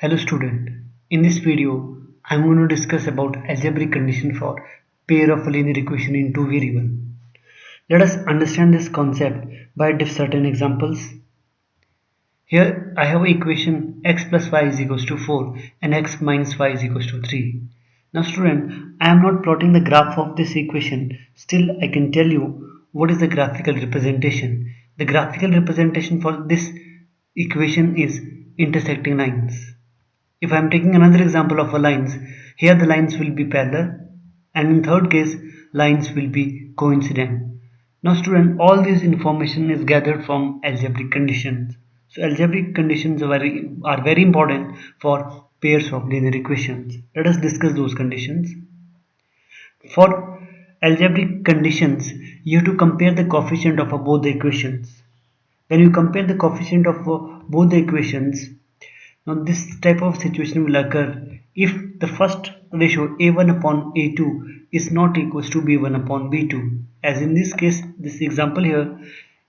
Hello student, in this video I am going to discuss about algebraic condition for pair of a linear equation in two variable. Let us understand this concept by certain examples. Here I have equation x plus y is equals to 4 and x minus y is equals to 3. Now student, I am not plotting the graph of this equation, still I can tell you what is the graphical representation. The graphical representation for this equation is intersecting lines. If I am taking another example of a lines, here the lines will be parallel and in third case lines will be coincident. Now student, all this information is gathered from algebraic conditions. So algebraic conditions are very important for pairs of linear equations. Let us discuss those conditions. For algebraic conditions, you have to compare the coefficient of both the equations. When you compare the coefficient of both the equations, now this type of situation will occur if the first ratio a1 upon a2 is not equals to b1 upon b2. As in this case, this example here,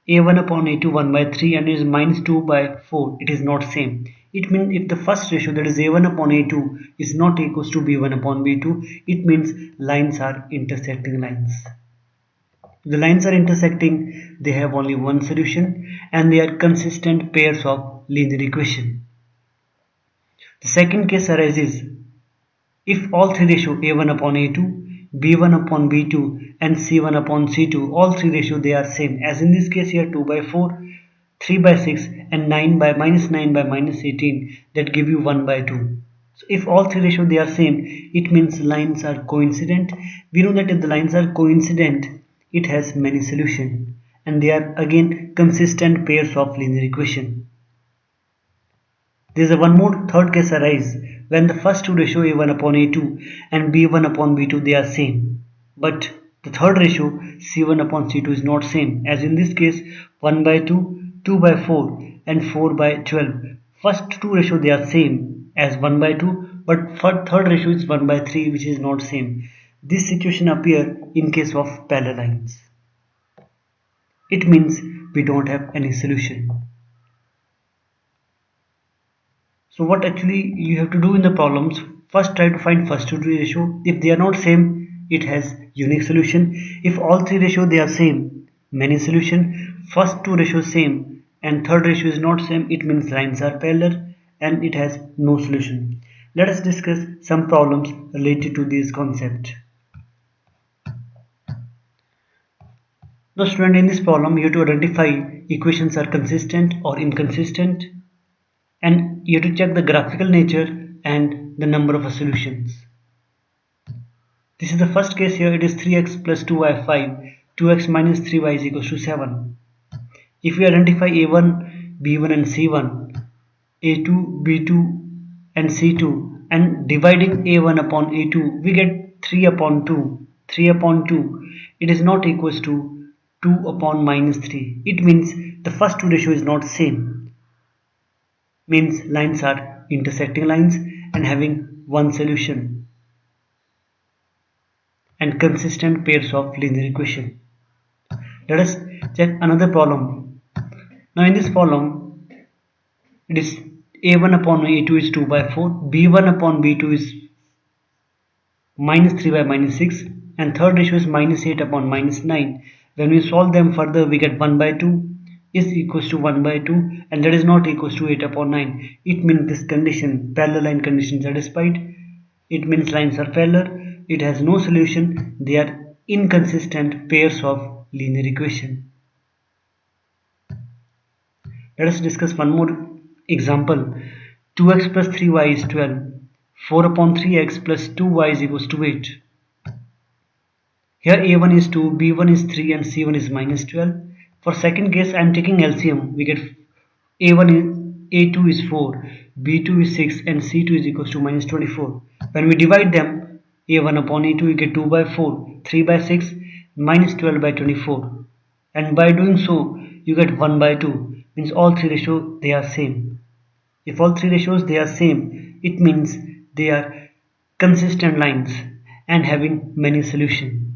a1 upon a2 1 by 3 and is minus 2 by 4, it is not same. It means if the first ratio, that is a1 upon a2, is not equals to b1 upon b2, it means lines are intersecting lines. The lines are intersecting, they have only one solution and they are consistent pairs of linear equation. The second case arises if all three ratio a1 upon a2, b1 upon b2 and c1 upon c2, all three ratio they are same, as in this case here 2 by 4, 3 by 6 and 9 by minus 18, that give you 1 by 2. So if all three ratio they are same, it means lines are coincident. We know that if the lines are coincident, it has many solutions and they are again consistent pairs of linear equation. There is one more third case arise when the first two ratio a1 upon a2 and b1 upon b2 they are same, but the third ratio c1 upon c2 is not same, as in this case 1 by 2, 2 by 4 and 4 by 12. First two ratio they are same as 1 by 2, but third ratio is 1 by 3, which is not same. This situation appear in case of parallel lines. It means we don't have any solution. So what actually you have to do in the problems, first try to find first two ratio. If they are not same, it has unique solution. If all three ratio they are same, many solution. First two ratio same and third ratio is not same, it means lines are parallel and it has no solution. Let us discuss some problems related to this concept. Now student, in this problem you have to identify equations are consistent or inconsistent, and you have to check the graphical nature and the number of solutions. This is the first case here. It is 3x plus 2y 5, 2x minus 3y is equals to 7. If we identify a1, b1 and c1, a2, b2 and c2, and dividing a1 upon a2, we get 3 upon 2. 3 upon 2, it is not equals to 2 upon minus 3. It means the first two ratio is not same. Means lines are intersecting lines and having one solution and consistent pairs of linear equation. Let us check another problem. Now in this problem, it is a1 upon a2 is 2 by 4, b1 upon b2 is minus 3 by minus 6 and third ratio is minus 8 upon minus 9. When we solve them further, we get 1 by 2 is equals to 1 by 2 and that is not equals to 8 upon 9. It means this condition, parallel line condition, satisfied. It means lines are parallel. It has no solution. They are inconsistent pairs of linear equation. Let us discuss one more example. 2x plus 3y is 12. 4 upon 3x plus 2y is equals to 8. Here a1 is 2, b1 is 3 and c1 is minus 12. For second case I am taking LCM. We get a1 is a2 is 4, b2 is 6 and c2 is equals to minus 24. When we divide them, a1 upon a2 we get 2 by 4, 3 by 6, minus 12 by 24. And by doing so you get 1 by 2, means all three ratios they are same. If all three ratios they are same, it means they are consistent lines and having many solutions.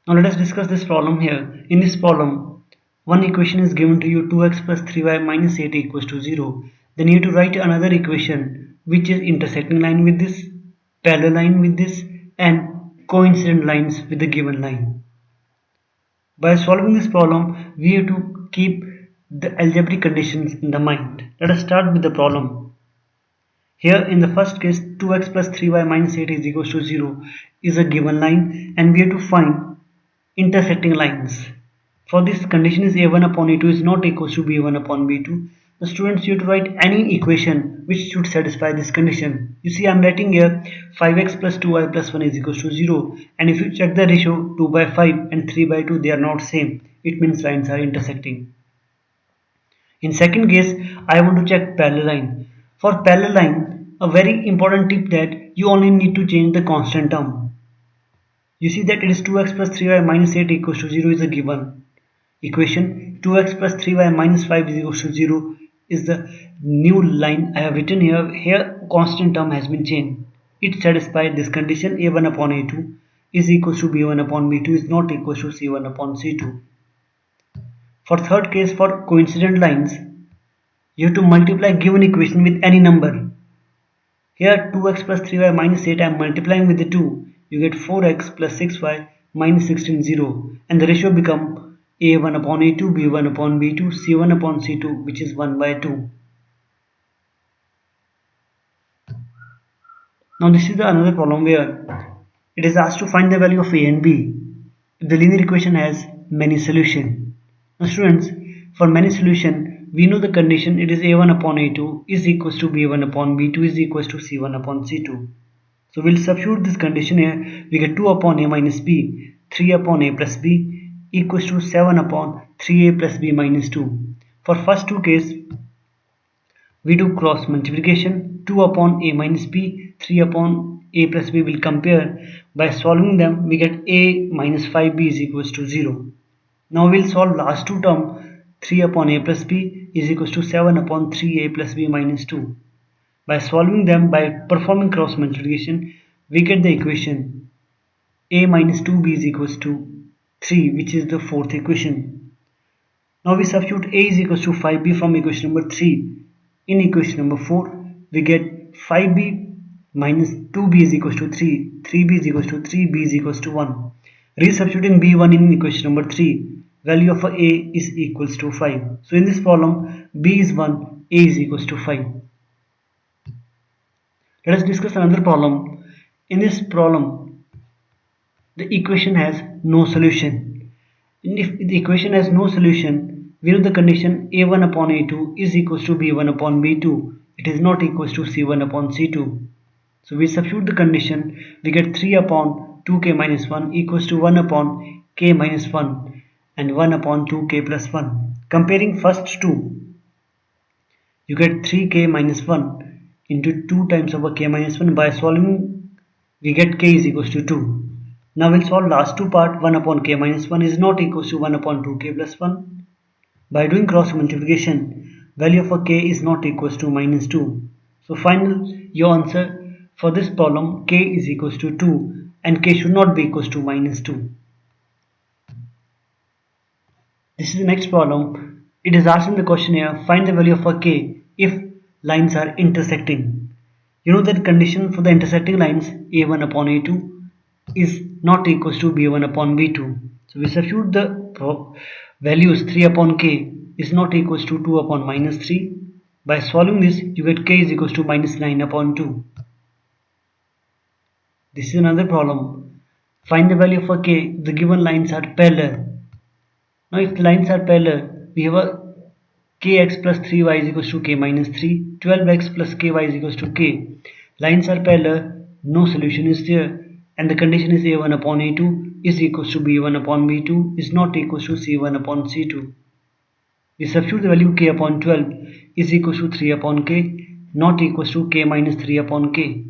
Now let us discuss this problem here. In this problem, One equation is given to you, 2x plus 3y minus 8 equals to 0. Then you have to write another equation which is intersecting line with this, parallel line with this, and coincident lines with the given line. By solving this problem, we have to keep the algebraic conditions in the mind. Let us start with the problem. Here in the first case, 2x plus 3y minus 8 is equals to 0 is a given line, and we have to find intersecting lines. For this, condition is a1 upon a2 is not equals to b1 upon b2. The students, you have to write any equation which should satisfy this condition. You see, I am writing here 5x plus 2y plus 1 is equals to 0, and if you check the ratio 2 by 5 and 3 by 2, they are not same. It means lines are intersecting. In second case, I want to check parallel line. For parallel line, a very important tip that you only need to change the constant term. You see that it is 2x plus 3y minus 8 equals to 0 is a given equation. 2x plus 3y minus 5 is equals to 0 is the new line I have written here. Here constant term has been changed. It satisfies this condition. a1 upon a2 is equals to b1 upon b2 is not equals to c1 upon c2. For third case, for coincident lines, you have to multiply given equation with any number. Here 2x plus 3y minus 8 I am multiplying with the 2. You get 4x plus 6y minus 16 0, and the ratio become a1 upon a2, b1 upon b2, c1 upon c2, which is 1 by 2. Now this is another problem where it is asked to find the value of a and b if the linear equation has many solutions. Now students, for many solution, we know the condition it is a1 upon a2 is equals to b1 upon b2 is equals to c1 upon c2. So we'll substitute this condition here. We get 2 upon a minus b, 3 upon a plus b equals to 7 upon 3a plus b minus 2. For first two case, we do cross multiplication. 2 upon a minus b, 3 upon a plus b will compare. By solving them, we get a minus 5b is equals to 0. Now we'll solve last two term. 3 upon a plus b is equals to 7 upon 3a plus b minus 2. By solving them by performing cross multiplication, we get the equation a minus 2b is equals to 3, which is the fourth equation. Now we substitute a is equals to 5b from equation number 3 in equation number 4. We get 5b minus 2b is equals to 3, 3b is equals to 3, b is equals to 1. Resubstituting b1 in equation number 3, value of a is equals to 5. So in this problem, b is 1, a is equals to 5. Let us discuss another problem. In this problem, the equation has no solution. And if the equation has no solution, we know the condition a1 upon a2 is equals to b1 upon b2. It is not equals to c1 upon c2. So we substitute the condition. We get 3 upon 2k minus 1 equals to 1 upon k minus 1 and 1 upon 2k plus 1. Comparing first two, you get 3k minus 1 into 2 times over k minus 1. By solving, we get k is equals to 2. Now we'll solve last two part. 1 upon k minus 1 is not equals to 1 upon 2k plus 1. By doing cross multiplication, value of a k is not equals to minus 2. So final, your answer for this problem, k is equals to 2 and k should not be equals to minus 2. This is the next problem. It is asking the question here, find the value of a k if lines are intersecting. You know that condition for the intersecting lines a1 upon a2 is not equals to b1 upon b2. So we substitute the values 3 upon k is not equals to 2 upon minus 3. By solving this, you get k is equals to minus 9 upon 2. This is another problem. Find the value of a k if the given lines are parallel. Now if the lines are parallel, we have a kx plus 3y is equals to k minus 3, 12x plus ky is equals to k. Lines are parallel, no solution is there, and the condition is a1 upon a2 is equals to b1 upon b2 is not equals to c1 upon c2. We substitute the value k upon 12 is equals to 3 upon k, not equals to k minus 3 upon k.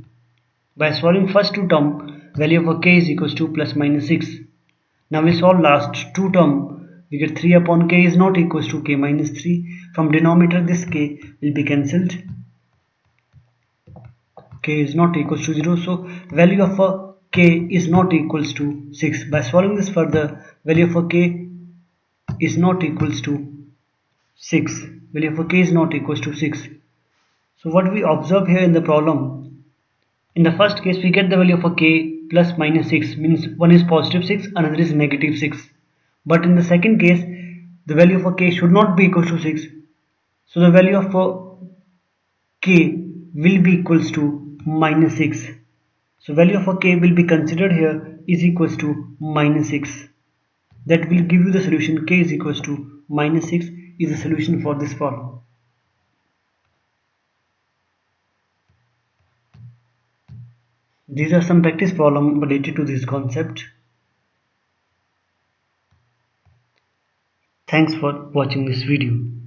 By solving first two term, value of a k is equals to plus minus 6. Now we solve last two term. We get 3 upon k is not equals to k minus 3. From denominator, this k will be cancelled. K is not equals to 0. So value of a k is not equals to 6. By solving this further, value of a k is not equals to 6. Value for k is not equals to 6. So what we observe here in the problem, in the first case we get the value of a k plus minus 6, means one is positive 6, another is negative 6. But in the second case, the value of a k should not be equals to 6. So the value of a k will be equals to minus 6. So value of a k will be considered here is equals to minus 6. That will give you the solution k is equals to minus 6 is the solution for this problem. These are some practice problems related to this concept. Thanks for watching this video.